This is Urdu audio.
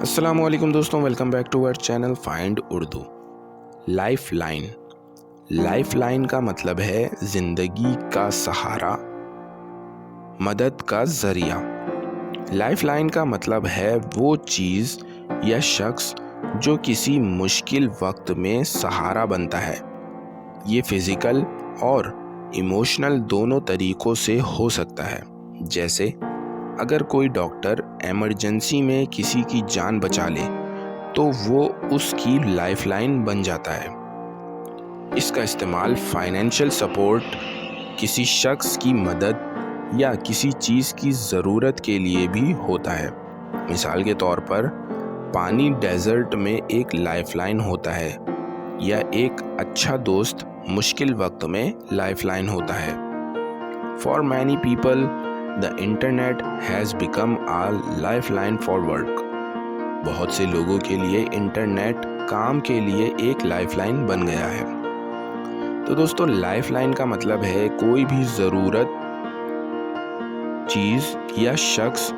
السلام علیکم دوستوں، welcome back to our channel find Urdu. Life line, life line کا مطلب ہے زندگی کا سہارا، مدد کا ذریعہ۔ لائف لائن کا مطلب ہے وہ چیز یا شخص جو کسی مشکل وقت میں سہارا بنتا ہے۔ یہ فزیکل اور ایموشنل دونوں طریقوں سے ہو سکتا ہے، جیسے اگر کوئی ڈاکٹر ایمرجنسی میں کسی کی جان بچا لے تو وہ اس کی لائف لائن بن جاتا ہے۔ اس کا استعمال فائنینشیل سپورٹ، کسی شخص کی مدد یا کسی چیز کی ضرورت کے لیے بھی ہوتا ہے۔ مثال کے طور پر پانی ڈیزرٹ میں ایک لائف لائن ہوتا ہے، یا ایک اچھا دوست مشکل وقت میں لائف لائن ہوتا ہے۔ For many people, the internet has become a lifeline for work. بہت سے لوگوں کے لیے انٹرنیٹ کام کے لیے ایک لائف لائن بن گیا ہے۔ تو دوستو، لائف لائن کا مطلب ہے کوئی بھی ضرورت، چیز یا شخص